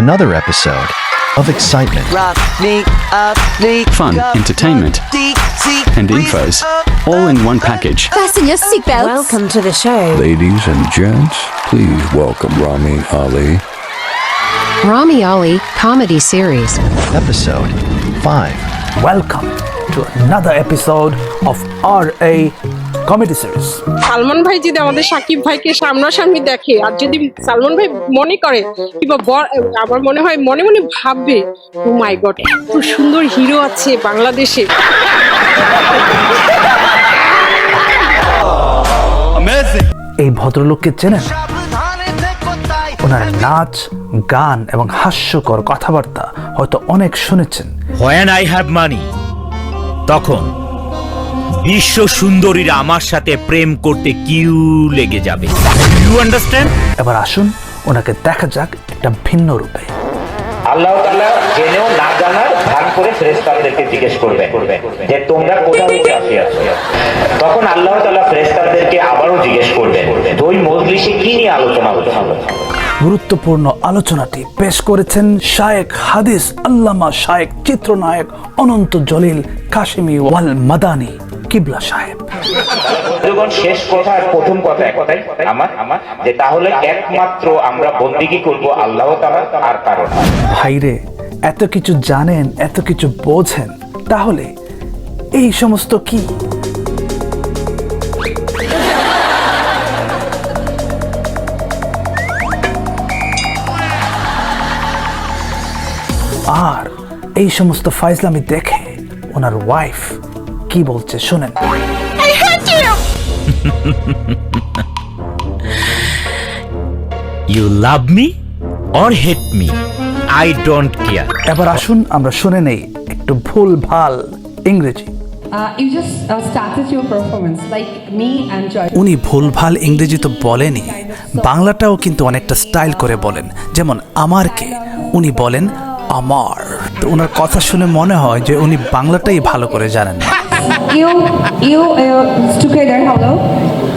Another episode of excitement, Fun, entertainment, and infos, all in one package. Fasten your seatbelts. Welcome to the show. Ladies and gents, please welcome Rami Ali. Rami Ali Comedy Series. episode 5. Welcome to another episode of RA Comedy Series. Salman ভাই যদি আমাদের সাকিব ভাইকে সামনাসামনি দেখে আর যদি সালমান ভাই মনে করে কিংবা আমার মনে হয় মনে মনে ভাববে ও মাই গড এত সুন্দর হিরো আছে বাংলাদেশে। এই ভদ্রলোককে চেনেন? ওনার নাচ, গান এবং হাস্যকর কথাবার্তা হয়তো অনেক শুনেছেন। When I have money, তখন বিশ্ব সুন্দরীরা আমার সাথে প্রেম করতে কিউ লেগে যাবে। You understand? এবার আসুন ওনাকে দেখা যাক একটা ভিন্ন রূপে। আল্লাহ তাআলা জেনেও না জানার ভান করে ফেরেশতাদেরকে জিজ্ঞেস করবে যে তোমরা কোথা থেকে আসিয়াছো। তখন আল্লাহ তাআলা ফেরেশতাদেরকে আবারও জিজ্ঞেস করবে ওই মজলিসে কি নিয়ে আলোচনা হচ্ছে। গুরুত্বপূর্ণ আলোচনাটি পেশ করেছেন শায়েখ হাদিস আল্লামা শায়েখ চিত্রনায়ক অনন্ত জলিল কাশিমি ওয়াল মাদানী কিবলা সাহেব। যখন শেষ কথা আর প্রথম কথা একটাই আমার যে তাহলে একমাত্র আমরা বন্দেগী করব আল্লাহ তাআলা আর কারণ। ভাইরে, এত কিছু জানেন, এত কিছু বোঝেন, তাহলে এই সমস্ত কি? আর এই সমস্ত ফাইজলামি দেখে ওনার ওয়াইফ কি বলছে শুনেন। You love me or hate me? I don't care. এবার আসুন আমরা শুনে নেই একটু ভুল ভাল ইংরেজি। You just started your performance like me and Joy. উনি ভুলভাল ইংরেজি তো বলেনি, বাংলাটাও কিন্তু অনেকটা স্টাইল করে বলেন। যেমন আমারকে উনি বলেন আমার। তো ওনার কথা শুনে মনে হয় যে উনি বাংলাটাই ভালো করে জানেন। You together, hello.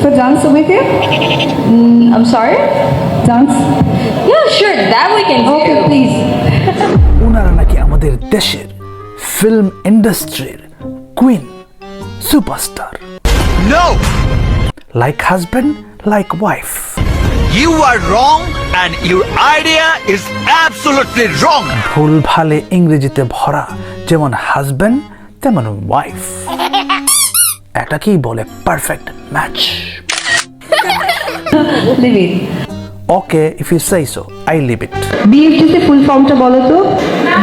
So dance with you? I'm sorry. Dance? Yeah, sure. That we can do. Okay, please. ওনারা নাকি আমাদের দেশের ফিল্ম ইন্ডাস্ট্রির queen, superstar. No! Like husband, like wife. You are wrong and your idea is absolutely wrong. ভুলভালে ইংরেজিতে ভরা, যেমন husband তেমন ওয়াইফ। এটাকেই বলে perfect match. Leave it. Okay, if you say so, I leave it. BFDC full ফর্মটা বলো তো।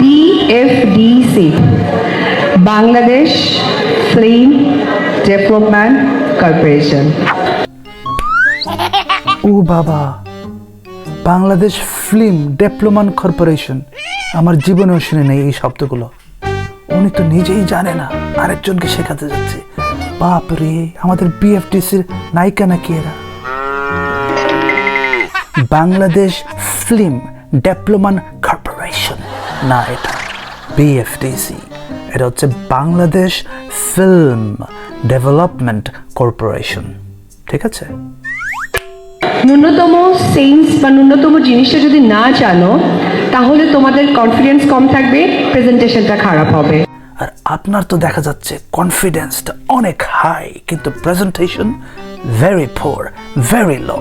BFDC Bangladesh film development corporation. ও বাবা, বাংলাদেশ ফিল্ম ডেভেলপমেন্ট কর্পোরেশন। আমার জীবনেও শুনে নেই এই শব্দগুলো। উনি তো নিজেই জানে না, আরেকজনকে শেখাতে যাচ্ছে। বাপরে, আমাদের বিএফটিসির নায়িকা নাকি এরা? বাংলাদেশ ফিল্ম ডেভেলপমেন্ট কর্পোরেশন না, এটা বিএফটিসি। এটা হচ্ছে বাংলাদেশ ফিল্ম ডেভেলপমেন্ট কর্পোরেশন। ঠিক আছে? ন্যূনতম সেন্স বা ন্যূনতম জিনিসটা যদি না জানো তাহলে তোমাদের কনফিডেন্স কম থাকবে, প্রেজেন্টেশনটা খারাপ হবে। আর আপনার তো দেখা যাচ্ছে কনফিডেন্সটা অনেক হাই, কিন্তু presentation very poor, very low,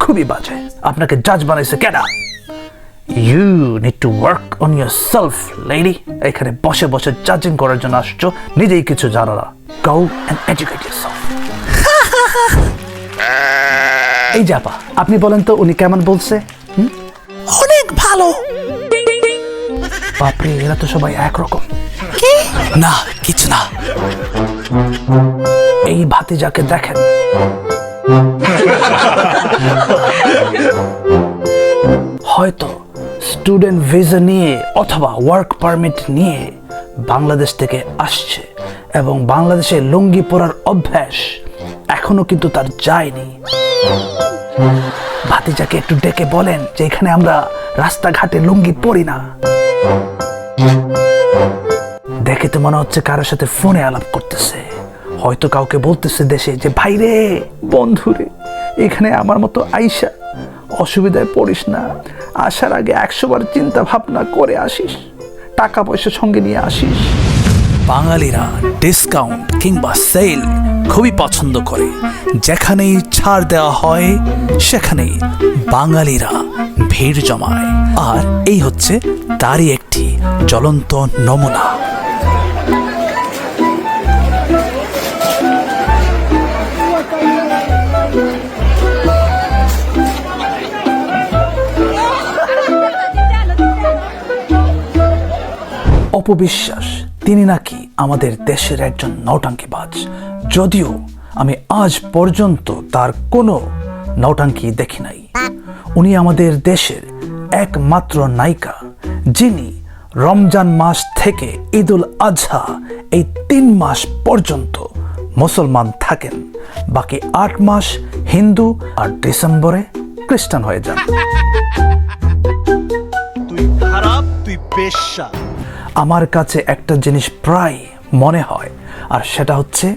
খুবই বাজে। আপনাকে জাজ বানাইছে কেডা? You need to work on yourself lady. এখানে বসে বসে জাজিং করার জন্য আসছো, নিজেই কিছু জানো না। Go and educate yourself. এই জাপা, আপনি বলেন তো উনি কেমন বলছে? অনেক ভালো। বাপরে, এরা তো সবাই একরকম। না, কিছু না। এই ভাতিজাকে দেখেন, হয়তো স্টুডেন্ট ভিসা নিয়ে অথবা ওয়ার্ক পারমিট নিয়ে বাংলাদেশ থেকে আসছে এবং বাংলাদেশে লুঙ্গি পরার অভ্যাস এখনো কিন্তু তার যায়নি। ভাতিজাকে একটু ডেকে বলেন যে এখানে আমরা রাস্তাঘাটে লুঙ্গি পরি না। দেখে তো মনে হচ্ছে কারোর সাথে ফোনে আলাপ করতেছে, হয়তো কাউকে বলতেছে দেশে যে ভাইরে, বন্ধুরে, এখানে আমার মতো আইসা অসুবিধায় পড়িস না, আসার আগে 100 বার চিন্তা ভাবনা করে আসিস, টাকা পয়সা সঙ্গে নিয়ে আসিস। বাঙালিরা ডিসকাউন্ট কিংবা সেল খুবই পছন্দ করে। যেখানেই ছাড় দেওয়া হয় সেখানেই বাঙালিরা ভিড় জমায়, আর এই হচ্ছে তারই একটি জ্বলন্ত নমুনা। অপবিশ্বাস তিনি নাকি আমাদের দেশের একজন নৌটাঙ্কিবাজ, যদিও আমি আজ পর্যন্ত তার কোনো নৌটাঙ্কি দেখি নাই। উনি আমাদের দেশের একমাত্র নায়িকা যিনি রমজান মাস থেকে ঈদুল আজহা এই 3 মাস পর্যন্ত মুসলমান থাকেন, বাকি 8 মাস হিন্দু আর ডিসেম্বরে খ্রিস্টান হয়ে যান। আমার কাছে একটা জিনিস প্রায় মনে হয়, আর সেটা হচ্ছে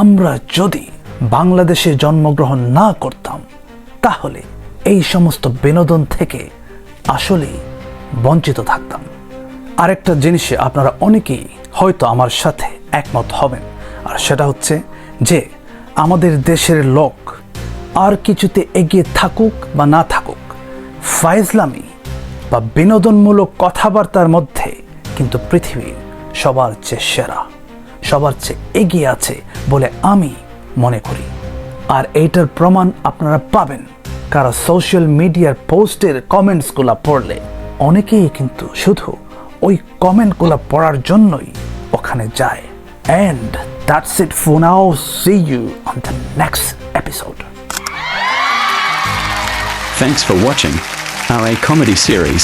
আমরা যদি বাংলাদেশে জন্মগ্রহণ না করতাম তাহলে এই সমস্ত বিনোদন থেকে আসলেই বঞ্চিত থাকতাম। আরেকটা জিনিসে আপনারা অনেকেই হয়তো আমার সাথে একমত হবেন, আর সেটা হচ্ছে যে আমাদের দেশের লোক আর কিছুতে এগিয়ে থাকুক বা না থাকুক, ফাইজলামি বা বিনোদনমূলক কথাবার্তার মধ্যে কিন্তু পৃথিবীর সবার চেয়ে সেরা, সবার চেয়ে এগিয়ে আছে বলে আমি মনে করি। আর এইটার প্রমাণ আপনারা পাবেন কারণ সোশ্যাল মিডিয়ার পোস্টের কমেন্টসগুলো পড়লে অনেকেই কিন্তু শুধু ওই কমেন্টগুলো পড়ার জন্যই ওখানে যায়। And that's it for now. See you on the next episode. Thanks for watching our comedy series.